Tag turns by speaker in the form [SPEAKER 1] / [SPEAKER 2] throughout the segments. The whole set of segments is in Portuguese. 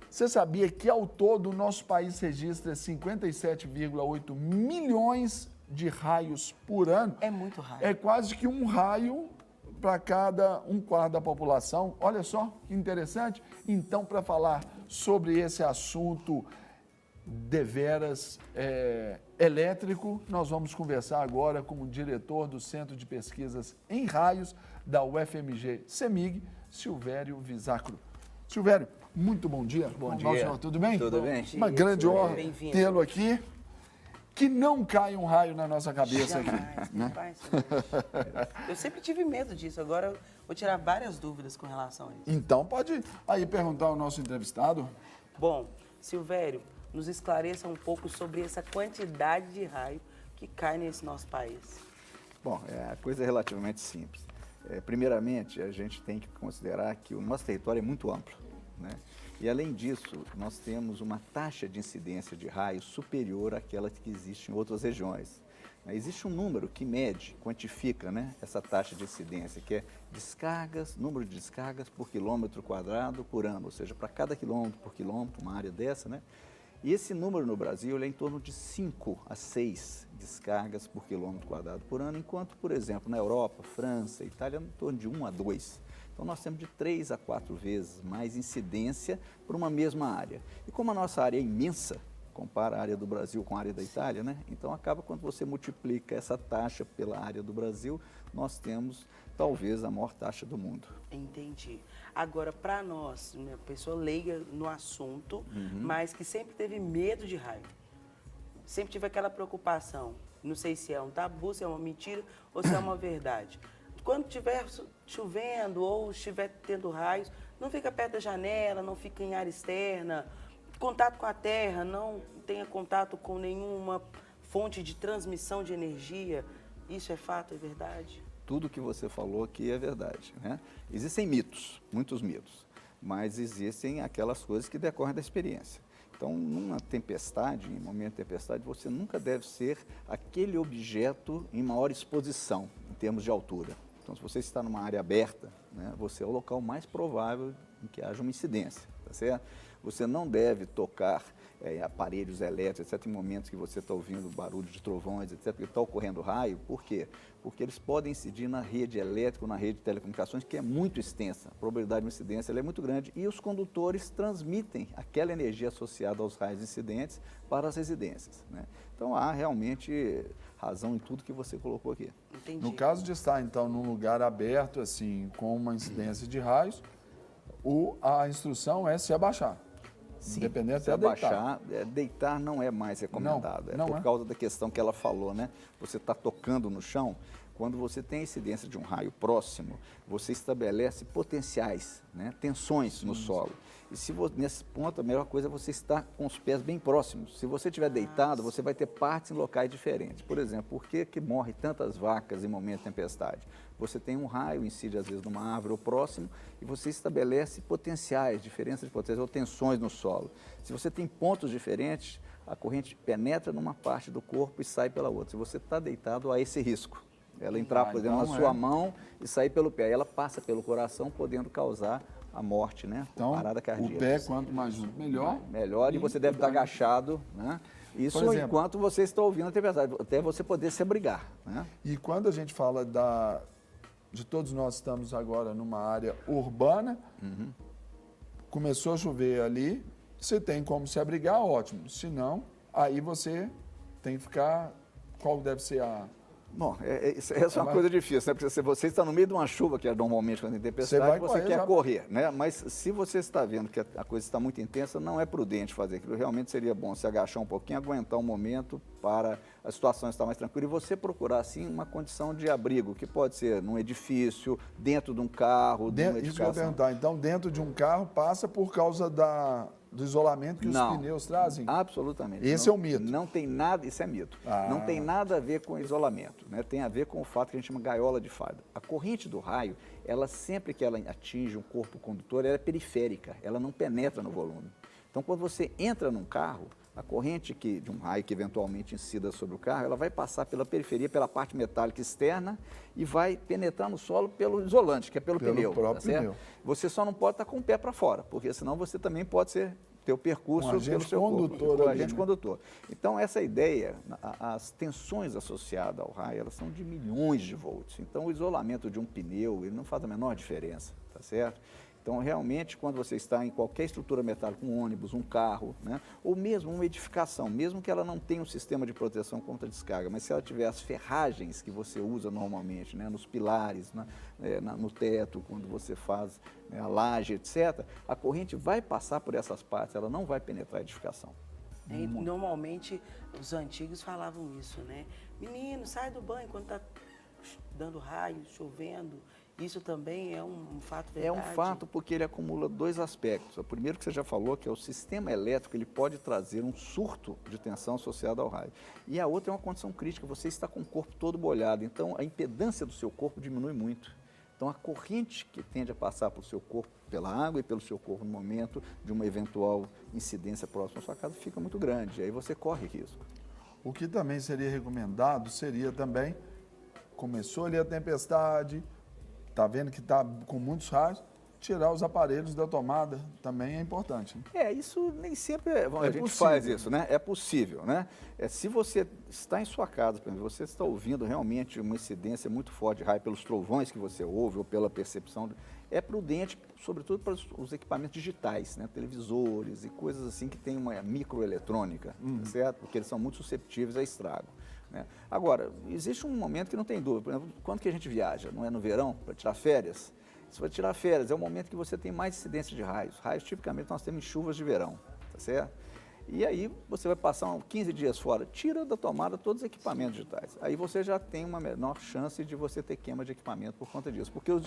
[SPEAKER 1] Você sabia que ao todo o nosso país registra 57,8 milhões de raios por ano?
[SPEAKER 2] É muito raio.
[SPEAKER 1] É quase que um raio para cada um quarto da população. Olha só que interessante. Então, para falar sobre esse assunto deveras elétrico, nós vamos conversar agora com o diretor do Centro de Pesquisas em Raios da UFMG CEMIG, Silvério Visacro. Silvério, muito bom dia.
[SPEAKER 3] Bom
[SPEAKER 1] dia.
[SPEAKER 3] Senhor,
[SPEAKER 1] tudo bem?
[SPEAKER 3] Tudo bem.
[SPEAKER 1] Uma grande honra
[SPEAKER 2] Bem-vindo.
[SPEAKER 1] tê-lo aqui. Que não cai um raio na nossa cabeça aqui.
[SPEAKER 2] Jamais,
[SPEAKER 1] Né?
[SPEAKER 2] rapaz. Eu sempre tive medo disso, agora eu vou tirar várias dúvidas com relação a isso.
[SPEAKER 1] Então pode aí perguntar ao nosso entrevistado.
[SPEAKER 2] Bom, Silvério, nos esclareça um pouco sobre essa quantidade de raio que cai nesse nosso país.
[SPEAKER 3] Bom, a coisa é relativamente simples. Primeiramente, a gente tem que considerar que o nosso território é muito amplo, né? E, além disso, nós temos uma taxa de incidência de raios superior àquela que existe em outras regiões. Existe um número que mede, quantifica, né, essa taxa de incidência, que é descargas, número de descargas por quilômetro quadrado por ano, ou seja, para cada quilômetro por quilômetro, uma área dessa, né? E esse número no Brasil é em torno de 5 a 6 descargas por quilômetro quadrado por ano, enquanto, por exemplo, na Europa, França, Itália, é em torno de 1 a 2. Então, nós temos de 3 a 4 vezes mais incidência por uma mesma área. E como a nossa área é imensa, compara a área do Brasil com a área da Itália, né? Então, acaba quando você multiplica essa taxa pela área do Brasil, nós temos talvez a maior taxa do mundo.
[SPEAKER 2] Entendi. Agora, para nós, uma pessoa leiga no assunto, mas que sempre teve medo de raio, sempre tive aquela preocupação, não sei se é um tabu, se é uma mentira ou se é uma verdade. Quando estiver chovendo ou estiver tendo raios, não fica perto da janela, não fica em área externa, contato com a terra, não tenha contato com nenhuma fonte de transmissão de energia. Isso é fato, é verdade?
[SPEAKER 3] Tudo que você falou aqui é verdade, né? Existem mitos, muitos mitos, mas existem aquelas coisas que decorrem da experiência. Então, numa tempestade, em momento de tempestade, você nunca deve ser aquele objeto em maior exposição, em termos de altura. Então, se você está numa área aberta, né, você é o local mais provável em que haja uma incidência, tá certo? Você não deve tocar aparelhos elétricos, etc., em momentos que você está ouvindo barulho de trovões, etc., porque está ocorrendo raio. Por quê? Porque eles podem incidir na rede elétrica ou na rede de telecomunicações, que é muito extensa. A probabilidade de incidência ela é muito grande e os condutores transmitem aquela energia associada aos raios incidentes para as residências, né? Então, há realmente razão em tudo que você colocou aqui.
[SPEAKER 2] Entendi.
[SPEAKER 1] No caso de estar, então, num lugar aberto, assim, com uma incidência de raios, a instrução é se abaixar.
[SPEAKER 3] Sim,
[SPEAKER 1] Independente
[SPEAKER 3] se
[SPEAKER 1] até
[SPEAKER 3] abaixar, deitar não é mais recomendado.
[SPEAKER 1] Não
[SPEAKER 3] Por
[SPEAKER 1] é.
[SPEAKER 3] causa da questão que ela falou, né? Você está tocando no chão, quando você tem a incidência de um raio próximo, você estabelece potenciais, né, tensões no solo. E se nesse ponto, a melhor coisa é você estar com os pés bem próximos. Se você estiver deitado, você vai ter partes em locais diferentes. Por exemplo, por que morrem tantas vacas em momento de tempestade? Você tem um raio, incide às vezes numa árvore ou próximo, e você estabelece potenciais, diferenças de potenciais ou tensões no solo. Se você tem pontos diferentes, a corrente penetra numa parte do corpo e sai pela outra. Se você está deitado, há esse risco. Ela entrar, por exemplo,
[SPEAKER 1] então
[SPEAKER 3] na sua mão e sair pelo pé. Ela passa pelo coração, podendo causar a morte, né?
[SPEAKER 1] Então,
[SPEAKER 3] Parada cardíaca.
[SPEAKER 1] o pé, quanto mais junto, melhor.
[SPEAKER 3] Melhor, e você deve estar agachado, né? Isso
[SPEAKER 1] Por exemplo,
[SPEAKER 3] enquanto você está ouvindo a tempestade, até você poder se abrigar, né?
[SPEAKER 1] E quando a gente fala de todos nós estamos agora numa área urbana, começou a chover ali, você tem como se abrigar, ótimo. Se não, aí você tem que ficar, qual deve ser a...
[SPEAKER 3] Bom, essa é uma coisa difícil, né? Porque se você está no meio de uma chuva, que é normalmente quando tem tempestade, você quer correr, né? Mas se você está vendo que a coisa está muito intensa, não é prudente fazer aquilo. Realmente seria bom se agachar um pouquinho, aguentar um momento para a situação estar mais tranquila e você procurar, assim, uma condição de abrigo, que pode ser num edifício, dentro de um carro, de uma edificação.
[SPEAKER 1] Isso que eu ia perguntar. Então, dentro de um carro, passa por causa do isolamento que os pneus trazem?
[SPEAKER 3] Absolutamente.
[SPEAKER 1] Esse
[SPEAKER 3] não,
[SPEAKER 1] é o mito.
[SPEAKER 3] Não tem nada, isso é mito. Não tem nada a ver com isolamento, né? Tem a ver com o fato que a gente chama gaiola de fada. A corrente do raio, ela sempre que ela atinge um corpo condutor, ela é periférica, ela não penetra no volume. Então, quando você entra num carro, A corrente de um raio que eventualmente incida sobre o carro, ela vai passar pela periferia, pela parte metálica externa e vai penetrar no solo pelo isolante, que é pelo pneu.
[SPEAKER 1] próprio
[SPEAKER 3] certo?
[SPEAKER 1] pneu.
[SPEAKER 3] Você só não pode estar com o pé para fora, porque senão você também pode ter o percurso
[SPEAKER 1] Um agente
[SPEAKER 3] pelo seu
[SPEAKER 1] condutor
[SPEAKER 3] corpo,
[SPEAKER 1] ali,
[SPEAKER 3] agente
[SPEAKER 1] né?
[SPEAKER 3] condutor. Então, essa ideia, as tensões associadas ao raio, elas são de milhões de volts. Então, o isolamento de um pneu, ele não faz a menor diferença, tá certo? Então, realmente, quando você está em qualquer estrutura metálica, um ônibus, um carro, né, ou mesmo uma edificação, mesmo que ela não tenha um sistema de proteção contra descarga, mas se ela tiver as ferragens que você usa normalmente, né, nos pilares, no teto, quando você faz, né, a laje, etc., a corrente vai passar por essas partes, ela não vai penetrar a edificação.
[SPEAKER 2] E, normalmente, os antigos falavam isso, né? Menino, sai do banho quando está dando raio, chovendo. Isso também é um fato verdade?
[SPEAKER 3] É um fato porque ele acumula dois aspectos. O primeiro que você já falou, que é o sistema elétrico, ele pode trazer um surto de tensão associado ao raio. E a outra é uma condição crítica, você está com o corpo todo molhado, então a impedância do seu corpo diminui muito. Então a corrente que tende a passar pelo seu corpo, pela água e pelo seu corpo no momento de uma eventual incidência próxima à sua casa fica muito grande, aí você corre risco.
[SPEAKER 1] O que também seria recomendado seria também, começou ali a tempestade, está vendo que está com muitos raios, tirar os aparelhos da tomada também é importante. Né?
[SPEAKER 3] Isso nem sempre a gente
[SPEAKER 1] possível.
[SPEAKER 3] faz isso, né? É possível, né? Se você está em sua casa, por exemplo, você está ouvindo realmente uma incidência muito forte de raio pelos trovões que você ouve ou pela percepção, é prudente, sobretudo para os equipamentos digitais, né? Televisores e coisas assim que têm uma microeletrônica, certo? Porque eles são muito susceptíveis a estrago. Né? Agora, existe um momento que não tem dúvida, por exemplo, quando que a gente viaja, não é no verão, para tirar férias? Se vai tirar férias, é o momento que você tem mais incidência de raios. Raios, tipicamente, nós temos em chuvas de verão, tá certo? E aí, você vai passar 15 dias fora, tira da tomada todos os equipamentos digitais. Aí você já tem uma menor chance de você ter queima de equipamento por conta disso. Porque os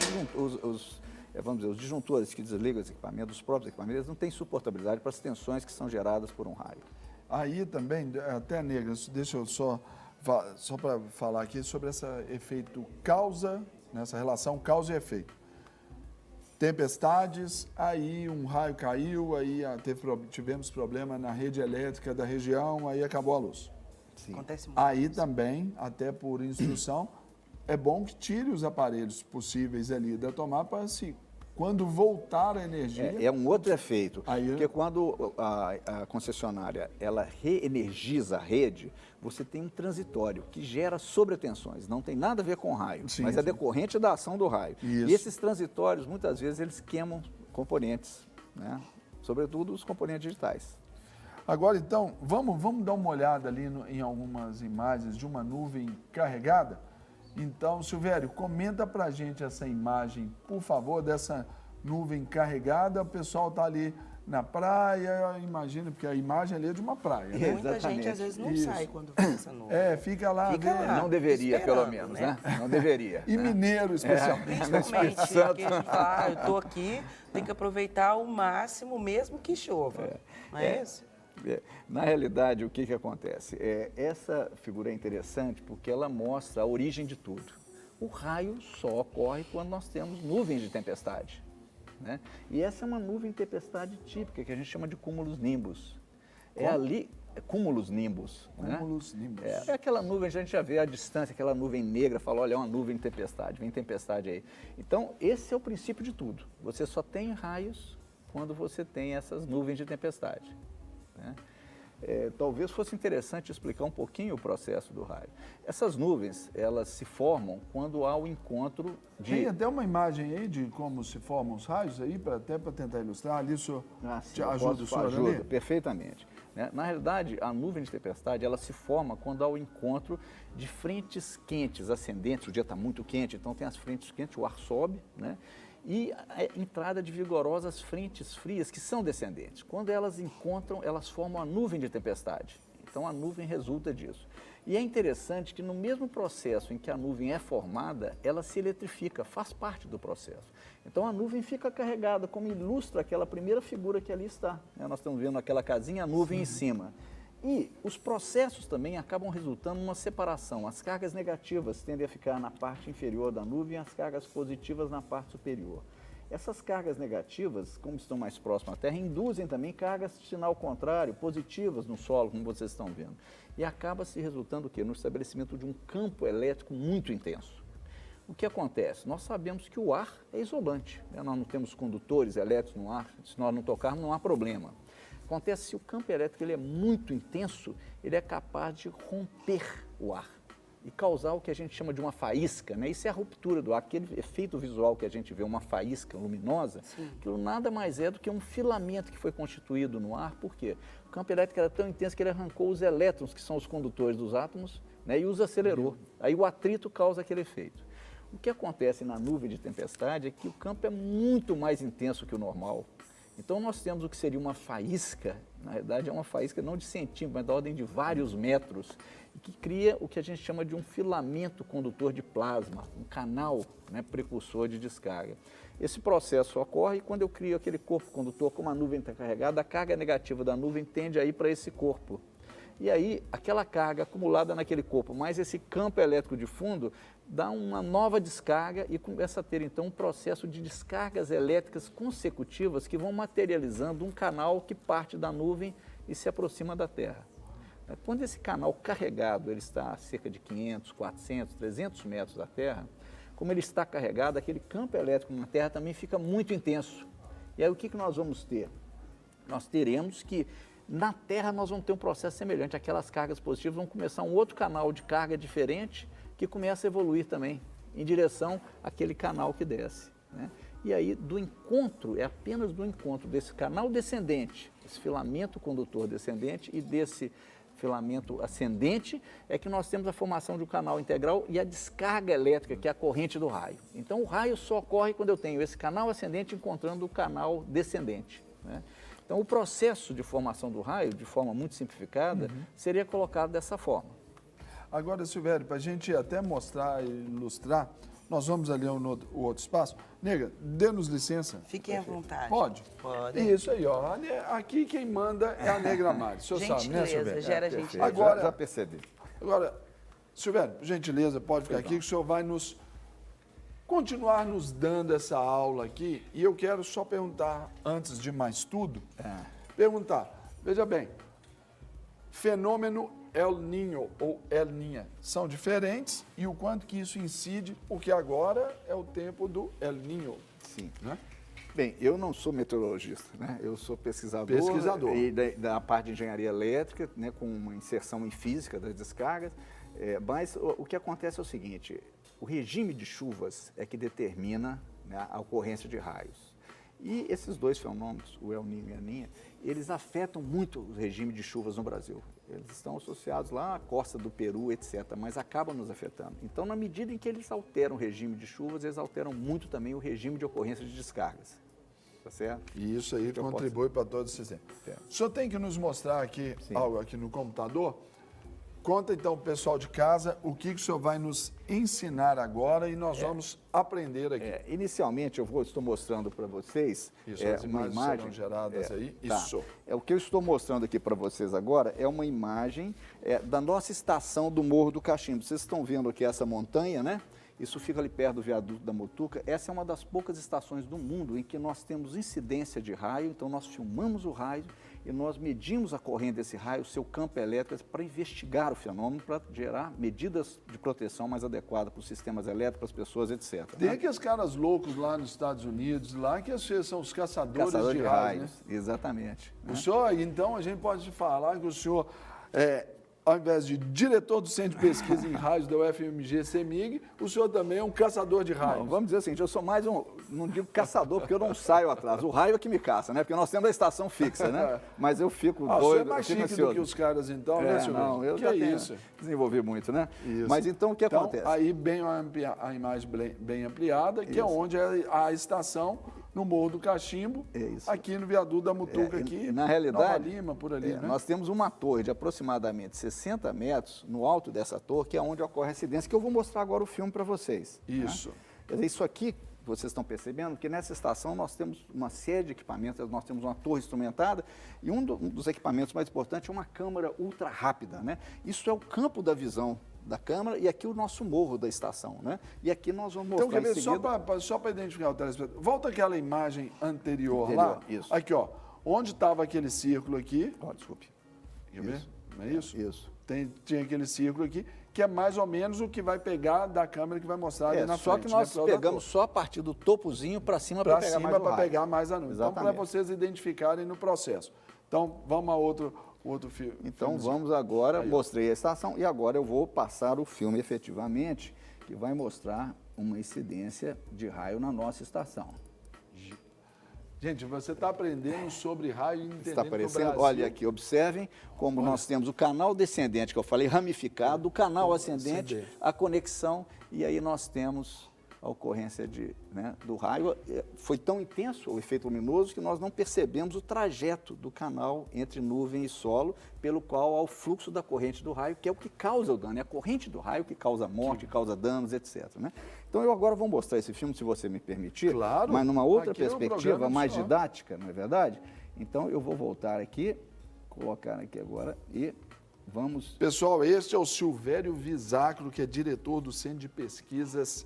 [SPEAKER 3] disjuntores que desligam os equipamentos, os próprios equipamentos, eles não têm suportabilidade para as tensões que são geradas por um raio.
[SPEAKER 1] Aí também, até negra, deixa eu só para falar aqui sobre esse efeito causa, nessa relação causa e efeito. Tempestades, aí um raio caiu, aí tivemos problema na rede elétrica da região, aí acabou a luz.
[SPEAKER 3] Sim.
[SPEAKER 2] Acontece muito.
[SPEAKER 1] Aí também, até por instrução, é bom que tire os aparelhos possíveis ali da tomada para quando voltar a energia...
[SPEAKER 3] É um outro efeito,
[SPEAKER 1] Aí,
[SPEAKER 3] porque quando a concessionária ela reenergiza a rede, você tem um transitório que gera sobretensões, não tem nada a ver com raio,
[SPEAKER 1] Sim,
[SPEAKER 3] mas é decorrente da ação do raio.
[SPEAKER 1] Isso.
[SPEAKER 3] E esses transitórios, muitas vezes, eles queimam componentes, né? Sobretudo os componentes digitais.
[SPEAKER 1] Agora, então, vamos dar uma olhada ali em algumas imagens de uma nuvem carregada? Então, Silvério, comenta pra gente essa imagem, por favor, dessa nuvem carregada. O pessoal está ali na praia, imagina, porque a imagem ali é de uma praia, né?
[SPEAKER 2] Muita gente às vezes não
[SPEAKER 1] Isso.
[SPEAKER 2] sai quando vê essa nuvem.
[SPEAKER 1] Fica lá.
[SPEAKER 2] Fica
[SPEAKER 1] vendo.
[SPEAKER 2] lá.
[SPEAKER 3] Não deveria, pelo
[SPEAKER 2] esperando,
[SPEAKER 3] menos,
[SPEAKER 2] né?
[SPEAKER 3] né? Não deveria.
[SPEAKER 1] E mineiro, especialmente.
[SPEAKER 2] Principalmente, porque a gente fala, eu estou aqui, tem que aproveitar ao máximo, mesmo que chova. Não é isso?
[SPEAKER 3] Na realidade, o que acontece? Essa figura é interessante porque ela mostra a origem de tudo. O raio só ocorre quando nós temos nuvens de tempestade. Né? E essa é uma nuvem de tempestade típica, que a gente chama de cúmulos nimbus. Cúmulos nimbus.
[SPEAKER 1] Cúmulos nimbus.
[SPEAKER 3] É aquela nuvem, a gente já vê à distância, aquela nuvem negra, fala, olha, é uma nuvem de tempestade, vem tempestade aí. Então, esse é o princípio de tudo. Você só tem raios quando você tem essas nuvens de tempestade. Né? Talvez fosse interessante explicar um pouquinho o processo do raio. Essas nuvens, elas se formam quando há o encontro de...
[SPEAKER 1] Tem até uma imagem aí de como se formam os raios aí, até para tentar ilustrar. Ali o senhor ajuda o senhor
[SPEAKER 3] ajuda,
[SPEAKER 1] ali?
[SPEAKER 3] perfeitamente. Né? Na realidade, a nuvem de tempestade, ela se forma quando há o encontro de frentes quentes, ascendentes. O dia está muito quente, então tem as frentes quentes, o ar sobe, né? E a entrada de vigorosas frentes frias que são descendentes. Quando elas encontram, elas formam a nuvem de tempestade. Então, a nuvem resulta disso. E é interessante que no mesmo processo em que a nuvem é formada, ela se eletrifica, faz parte do processo. Então, a nuvem fica carregada, como ilustra aquela primeira figura que ali está. Nós estamos vendo aquela casinha, a nuvem em cima. E os processos também acabam resultando numa separação. As cargas negativas tendem a ficar na parte inferior da nuvem e as cargas positivas na parte superior. Essas cargas negativas, como estão mais próximas à Terra, induzem também cargas de sinal contrário, positivas no solo, como vocês estão vendo. E acaba se resultando o quê? No estabelecimento de um campo elétrico muito intenso. O que acontece? Nós sabemos que o ar é isolante, né? Nós não temos condutores elétricos no ar, se nós não tocarmos não há problema. Acontece se o campo elétrico ele é muito intenso, ele é capaz de romper o ar e causar o que a gente chama de uma faísca, né? Isso é a ruptura do ar, aquele efeito visual que a gente vê, uma faísca luminosa, aquilo nada mais é do que um filamento que foi constituído no ar. Por quê? O campo elétrico era tão intenso que ele arrancou os elétrons, que são os condutores dos átomos, né? E os acelerou. Aí o atrito causa aquele efeito. O que acontece na nuvem de tempestade é que o campo é muito mais intenso que o normal. Então nós temos o que seria uma faísca, na verdade é uma faísca não de centímetros, mas da ordem de vários metros, e que cria o que a gente chama de um filamento condutor de plasma, um canal, né, precursor de descarga. Esse processo ocorre quando eu crio aquele corpo condutor, como a nuvem está carregada, a carga negativa da nuvem tende a ir para esse corpo. E aí, aquela carga acumulada naquele corpo, mais esse campo elétrico de fundo, dá uma nova descarga e começa a ter, então, um processo de descargas elétricas consecutivas que vão materializando um canal que parte da nuvem e se aproxima da Terra. Quando esse canal carregado ele está a cerca de 500, 400, 300 metros da Terra, como ele está carregado, aquele campo elétrico na Terra também fica muito intenso. E aí, o que nós vamos ter? Nós teremos que na Terra nós vamos ter um processo semelhante, aquelas cargas positivas vão começar um outro canal de carga diferente que começa a evoluir também em direção àquele canal que desce, né? E aí do encontro, é apenas do encontro desse canal descendente, esse filamento condutor descendente e desse filamento ascendente, é que nós temos a formação de um canal integral e a descarga elétrica, que é a corrente do raio. Então o raio só ocorre quando eu tenho esse canal ascendente encontrando o canal descendente, né? Então, o processo de formação do raio, de forma muito simplificada, seria colocado dessa forma.
[SPEAKER 1] Agora, Silvério, para a gente até mostrar e ilustrar, nós vamos ali ao outro espaço. Nega, dê-nos licença.
[SPEAKER 2] Fiquem à vontade.
[SPEAKER 1] Pode?
[SPEAKER 2] Pode.
[SPEAKER 1] Isso aí, ó. Aqui quem manda é a Negra Mari. O senhor sabe, né, Silvério?
[SPEAKER 2] Gera gentileza.
[SPEAKER 1] Agora,
[SPEAKER 3] já percebi.
[SPEAKER 1] Agora, Silvério, por gentileza, pode ficar aqui, que o senhor vai continuar nos dando essa aula aqui. E eu quero só perguntar, antes de mais tudo, veja bem, fenômeno El Niño ou El Niña são diferentes e o quanto que isso incide, porque agora é o tempo do El Niño.
[SPEAKER 3] Sim.
[SPEAKER 1] Né?
[SPEAKER 3] Bem, eu não sou meteorologista, né? Eu sou pesquisador. E da parte de engenharia elétrica, né? Com uma inserção em física das descargas. Mas o que acontece é o seguinte: o regime de chuvas é que determina, né, a ocorrência de raios. E esses dois fenômenos, o El Niño e a Ninha, eles afetam muito o regime de chuvas no Brasil. Eles estão associados lá à costa do Peru, etc., mas acabam nos afetando. Então, na medida em que eles alteram o regime de chuvas, eles alteram muito também o regime de ocorrência de descargas. Tá certo?
[SPEAKER 1] E isso aí contribui para todo o sistema. O senhor tem que nos mostrar aqui algo aqui no computador. Conta então, pessoal de casa, o que o senhor vai nos ensinar agora e nós vamos aprender aqui.
[SPEAKER 3] Inicialmente, estou mostrando para vocês
[SPEAKER 1] as
[SPEAKER 3] uma
[SPEAKER 1] imagens
[SPEAKER 3] imagem
[SPEAKER 1] serão geradas aí.
[SPEAKER 3] Tá.
[SPEAKER 1] Isso.
[SPEAKER 3] O que eu estou mostrando aqui para vocês agora é uma imagem da nossa estação do Morro do Cachimbo. Vocês estão vendo aqui essa montanha, né? Isso fica ali perto do viaduto da Mutuca. Essa é uma das poucas estações do mundo em que nós temos incidência de raio, então nós filmamos o raio e nós medimos a corrente desse raio, o seu campo elétrico, para investigar o fenômeno, para gerar medidas de proteção mais adequadas para os sistemas elétricos, para as pessoas, etc.
[SPEAKER 1] Tem aqueles caras loucos lá nos Estados Unidos, lá que são os caçadores de raios, né?
[SPEAKER 3] Exatamente.
[SPEAKER 1] O senhor, então, a gente pode falar que o senhor ao invés de diretor do Centro de Pesquisa em Raios da UFMG-CEMIG, o senhor também é um caçador de raios.
[SPEAKER 3] Não, vamos dizer assim, eu sou mais não digo caçador, porque eu não saio atrás. O raio é que me caça, né? Porque nós temos a estação fixa, né? Mas eu fico doido.
[SPEAKER 1] O senhor é mais chique do que os caras, então, né, senhor?
[SPEAKER 3] Não, eu já desenvolvi muito, né? Isso. Mas então, o que acontece?
[SPEAKER 1] Aí bem a imagem bem ampliada, que é onde é a estação no Morro do Cachimbo, aqui no viaduto da Mutuca, aqui,
[SPEAKER 3] na realidade,
[SPEAKER 1] Nova Lima, por ali, né?
[SPEAKER 3] Nós temos uma torre de aproximadamente 60 metros no alto dessa torre, que é onde ocorre a acidência, que eu vou mostrar agora o filme para vocês.
[SPEAKER 1] Isso.
[SPEAKER 3] Né? Quer dizer, isso aqui vocês estão percebendo que nessa estação nós temos uma série de equipamentos, nós temos uma torre instrumentada e um dos equipamentos mais importantes é uma câmera ultra rápida, né? Isso é o campo da visão da câmera e aqui o nosso morro da estação, né? E aqui nós vamos mostrar
[SPEAKER 1] Então, quer ver,
[SPEAKER 3] em seguida...
[SPEAKER 1] só para identificar o telespectador, volta aquela imagem anterior
[SPEAKER 3] Anterior,
[SPEAKER 1] lá.
[SPEAKER 3] isso.
[SPEAKER 1] Aqui, ó, onde estava aquele círculo aqui,
[SPEAKER 3] Ó, desculpe.
[SPEAKER 1] quer ver?
[SPEAKER 3] Isso.
[SPEAKER 1] Não é isso?
[SPEAKER 3] Isso.
[SPEAKER 1] Tinha aquele círculo aqui, que é mais ou menos o que vai pegar da câmera que vai mostrar ali na
[SPEAKER 3] só
[SPEAKER 1] frente.
[SPEAKER 3] que nós
[SPEAKER 1] né,
[SPEAKER 3] pegamos só a partir do topozinho para cima para
[SPEAKER 1] para
[SPEAKER 3] pegar
[SPEAKER 1] cima
[SPEAKER 3] mais o
[SPEAKER 1] para
[SPEAKER 3] raio.
[SPEAKER 1] pegar mais a nuvem. Então, para
[SPEAKER 3] Exatamente.
[SPEAKER 1] vocês identificarem no processo. Então, vamos a outro filme.
[SPEAKER 3] Então vamos agora, mostrei a estação e agora eu vou passar o filme efetivamente, que vai mostrar uma incidência de raio na nossa estação.
[SPEAKER 1] Gente, você está aprendendo sobre raio e entendendo
[SPEAKER 3] Está
[SPEAKER 1] que o
[SPEAKER 3] aparecendo?
[SPEAKER 1] Brasil...
[SPEAKER 3] Olha aqui, observem como nós temos o canal descendente, que eu falei, ramificado, o canal ascendente, a conexão, e aí nós temos a ocorrência do raio. Foi tão intenso o efeito luminoso que nós não percebemos o trajeto do canal entre nuvem e solo, pelo qual há o fluxo da corrente do raio, que é o que causa o dano, é a corrente do raio que causa morte, que causa danos, etc. Né? Então eu agora vou mostrar esse filme, se você me permitir,
[SPEAKER 1] Claro,
[SPEAKER 3] mas numa outra
[SPEAKER 1] aqui é o
[SPEAKER 3] perspectiva
[SPEAKER 1] programa
[SPEAKER 3] mais
[SPEAKER 1] só.
[SPEAKER 3] didática, não é verdade? Então eu vou voltar aqui, colocar aqui agora e vamos...
[SPEAKER 1] Pessoal, este é o Silvério Visacro, que é diretor do Centro de Pesquisas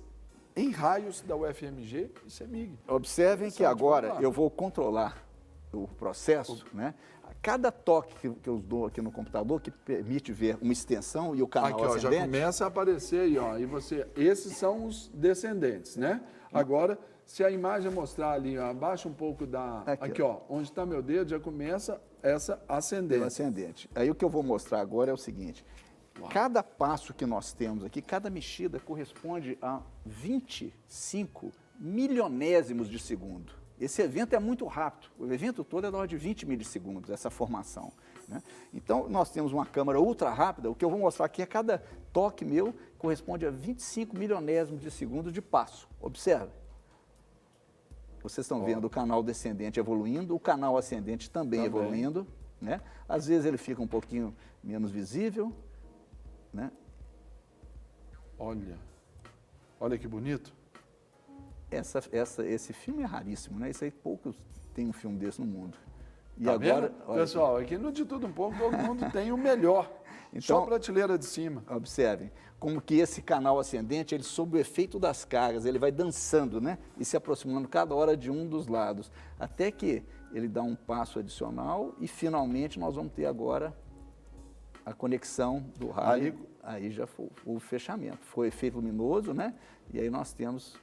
[SPEAKER 1] em Raios da UFMG e CEMIG.
[SPEAKER 3] Observem que agora eu vou controlar o processo, né? Cada toque que eu dou aqui no computador, que permite ver uma extensão e o canal
[SPEAKER 1] Aqui, ó, já
[SPEAKER 3] ascendente...
[SPEAKER 1] começa a aparecer aí, ó. E esses são os descendentes, né? Agora, se a imagem mostrar ali, ó, abaixa um pouco da... Aqui, ó, onde está meu dedo, já começa essa ascendente.
[SPEAKER 3] ascendente. Aí o que eu vou mostrar agora é o seguinte: cada passo que nós temos aqui, cada mexida corresponde a 25 milionésimos de segundo. Esse evento é muito rápido. O evento todo é da ordem de 20 milissegundos, essa formação. Né? Então, nós temos uma câmera ultra rápida. O que eu vou mostrar aqui é cada toque meu corresponde a 25 milionésimos de segundo de passo. Observe. Vocês estão vendo o canal descendente evoluindo, o canal ascendente também evoluindo. Né? Às vezes ele fica um pouquinho menos visível. Né?
[SPEAKER 1] Olha que bonito.
[SPEAKER 3] Esse filme é raríssimo, né? Isso aí poucos tem um filme desse no mundo. E
[SPEAKER 1] Tá
[SPEAKER 3] agora,
[SPEAKER 1] vendo? Pessoal, aqui no De Tudo Um Pouco, todo mundo tem o melhor. Só
[SPEAKER 3] Então,
[SPEAKER 1] prateleira de cima.
[SPEAKER 3] observem como que esse canal ascendente, ele sob o efeito das cargas, ele vai dançando, né? E se aproximando cada hora de um dos lados, até que ele dá um passo adicional e finalmente nós vamos ter agora a conexão do raio. Aí já foi o fechamento. Foi efeito luminoso, né? E aí nós temos...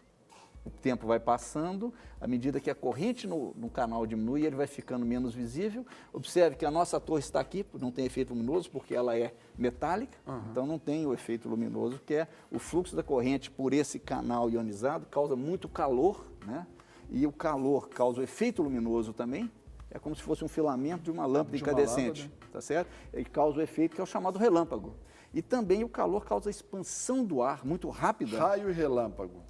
[SPEAKER 3] O tempo vai passando, à medida que a corrente no canal diminui, ele vai ficando menos visível. Observe que a nossa torre está aqui, não tem efeito luminoso, porque ela é metálica, então não tem o efeito luminoso, que é o fluxo da corrente por esse canal ionizado, causa muito calor, né? E o calor causa o efeito luminoso também, é como se fosse um filamento de uma lâmpada incandescente, tá certo? Ele causa o efeito que é o chamado relâmpago. E também o calor causa a expansão do ar muito rápida.
[SPEAKER 1] Raio e relâmpago.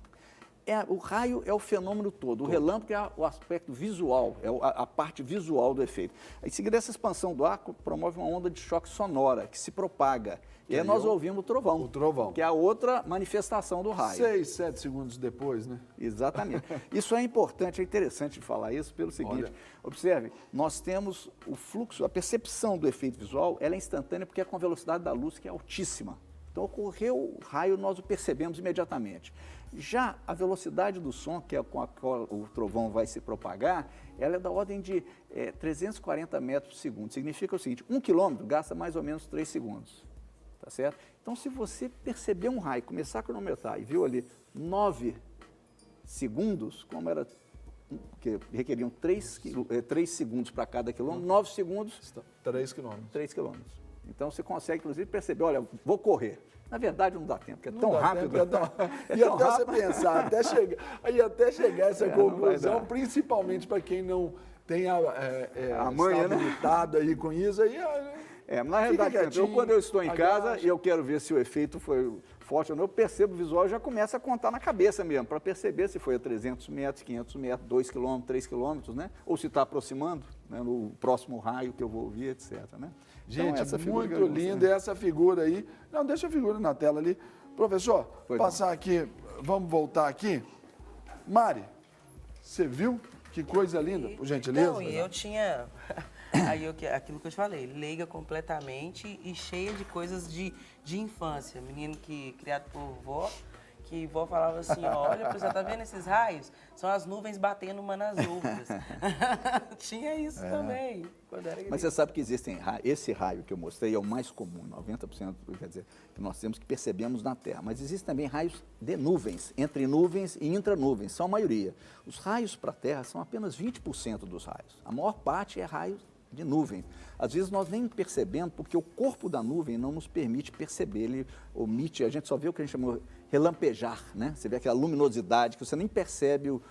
[SPEAKER 3] O raio é o fenômeno todo, o relâmpago é o aspecto visual, é a parte visual do efeito. Em seguida, essa expansão do ar promove uma onda de choque sonora que se propaga. E aí nós ouvimos o trovão.
[SPEAKER 1] O trovão.
[SPEAKER 3] Que é a outra manifestação do raio.
[SPEAKER 1] 6, 7 segundos depois, né?
[SPEAKER 3] Exatamente. Isso é importante, é interessante falar isso pelo seguinte. Observe, nós temos o fluxo, a percepção do efeito visual, ela é instantânea porque é com a velocidade da luz, que é altíssima. Então, ocorreu o raio, nós o percebemos imediatamente. Já a velocidade do som, que é com a qual o trovão vai se propagar, ela é da ordem de 340 metros por segundo. Significa o seguinte, 1 quilômetro gasta mais ou menos 3 segundos. Tá certo? Então, se você perceber um raio, começar a cronometrar e viu ali 9 segundos, como era, que requeriam 3 segundos para cada quilômetro, 9 segundos...
[SPEAKER 1] 3 quilômetros.
[SPEAKER 3] 3 quilômetros. Então, você consegue, inclusive, perceber, olha, vou correr. Na verdade, não dá tempo, porque é tão rápido.
[SPEAKER 1] E até você pensar, até chegar a essa conclusão, principalmente para quem não tem a manha habilitada aí com isso, aí...
[SPEAKER 3] mas na realidade, quando eu estou em casa e eu quero ver se o efeito foi forte ou não, eu percebo o visual e já começo a contar na cabeça mesmo, para perceber se foi a 300 metros, 500 metros, 2 quilômetros, 3 quilômetros, né? Ou se está aproximando, né? No próximo raio que eu vou ouvir, etc. Né?
[SPEAKER 1] Gente, então, muito linda essa figura aí. Não, deixa a figura na tela ali. Professor, passar aqui, vamos voltar aqui. Mari, você viu? Que coisa linda, por gentileza.
[SPEAKER 2] Então, e eu tinha, aquilo que eu te falei, leiga completamente e cheia de coisas de infância. Menino criado por vó, que vó falava assim, olha, você tá vendo esses raios? São as nuvens batendo uma nas outras. Tinha isso também, quando era
[SPEAKER 3] Mas você sabe que existem esse raio que eu mostrei é o mais comum, 90%, quer dizer, que nós temos que percebemos na Terra. Mas existem também raios de nuvens, entre nuvens e intranuvens, são a maioria. Os raios para a Terra são apenas 20% dos raios. A maior parte é raio de nuvem. Às vezes nós nem percebemos, porque o corpo da nuvem não nos permite perceber, ele omite, a gente só vê o que a gente chama de relampejar, né? Você vê aquela luminosidade que você nem percebe o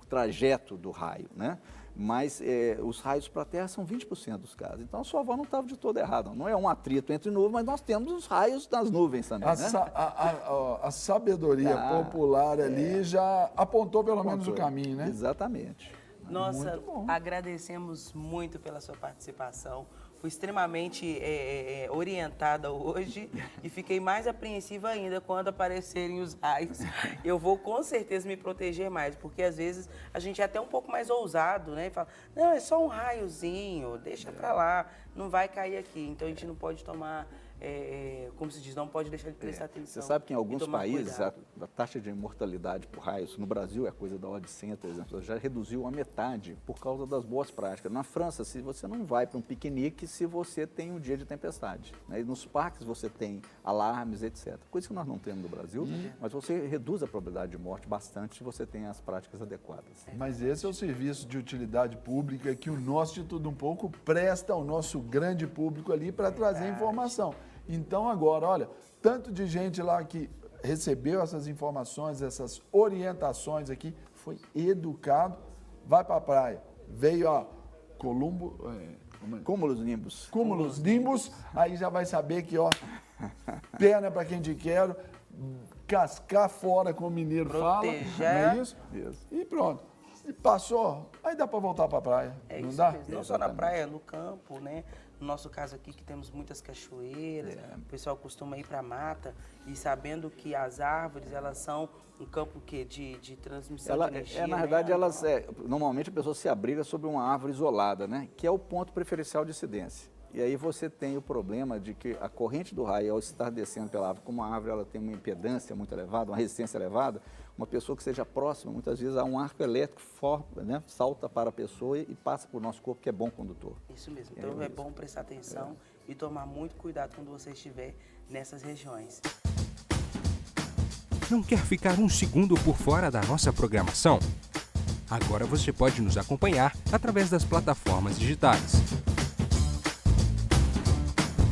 [SPEAKER 3] trajeto do raio, né? Mas os raios para a Terra são 20% dos casos. Então a sua avó não estava de todo errada. Não é um atrito entre nuvens, mas nós temos os raios das nuvens também, né?
[SPEAKER 1] A sabedoria popular ali já apontou pelo menos o caminho, né?
[SPEAKER 3] Exatamente.
[SPEAKER 2] Nossa, agradecemos muito pela sua participação. Fui extremamente orientada hoje e fiquei mais apreensiva ainda quando aparecerem os raios. Eu vou com certeza me proteger mais, porque às vezes a gente é até um pouco mais ousado, né? E fala, não, é só um raiozinho, deixa pra lá, não vai cair aqui. Então a gente não pode tomar, como se diz, não pode deixar de prestar atenção.
[SPEAKER 3] Você sabe que em alguns países a taxa de mortalidade por raios, no Brasil é coisa da ordem de 100, por exemplo, já reduziu a metade por causa das boas práticas. Na França, se você não vai para um piquenique se você tem um dia de tempestade, né? E nos parques você tem alarmes, etc. Coisa que nós não temos no Brasil, mas você reduz a probabilidade de morte bastante se você tem as práticas adequadas.
[SPEAKER 1] Mas esse é o serviço de utilidade pública que o nosso de Tudo Um Pouco presta ao nosso grande público ali para trazer informação. Então agora, olha, tanto de gente lá que recebeu essas informações, essas orientações aqui, foi educado, vai para a praia, veio, ó,
[SPEAKER 3] Cúmulos nimbus.
[SPEAKER 1] Cúmulos nimbus, aí já vai saber que, ó, perna para quem te quero, cascar fora, como o mineiro fala, não é isso?
[SPEAKER 3] Isso.
[SPEAKER 1] E pronto. E passou, aí dá para voltar para a praia,
[SPEAKER 2] É
[SPEAKER 1] não
[SPEAKER 2] isso
[SPEAKER 1] dá?
[SPEAKER 2] mesmo. Não só na praia, no campo, né? No nosso caso aqui, que temos muitas cachoeiras, o pessoal costuma ir para a mata e sabendo que as árvores, elas são um campo de transmissão de energia.
[SPEAKER 3] Na verdade, normalmente a pessoa se abriga sobre uma árvore isolada, né? Que é o ponto preferencial de incidência. E aí você tem o problema de que a corrente do raio, ao estar descendo pela árvore, como a árvore ela tem uma impedância muito elevada, uma resistência elevada, uma pessoa que seja próxima, muitas vezes há um arco elétrico forte, né? Salta para a pessoa e passa por nosso corpo, que é bom condutor.
[SPEAKER 2] Isso mesmo. Então é bom prestar atenção e tomar muito cuidado quando você estiver nessas regiões.
[SPEAKER 4] Não quer ficar um segundo por fora da nossa programação? Agora você pode nos acompanhar através das plataformas digitais.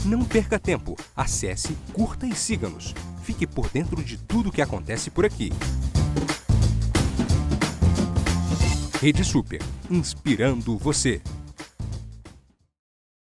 [SPEAKER 4] Não perca tempo, acesse, curta e siga-nos. Fique por dentro de tudo o que acontece por aqui. Rede Super, inspirando você.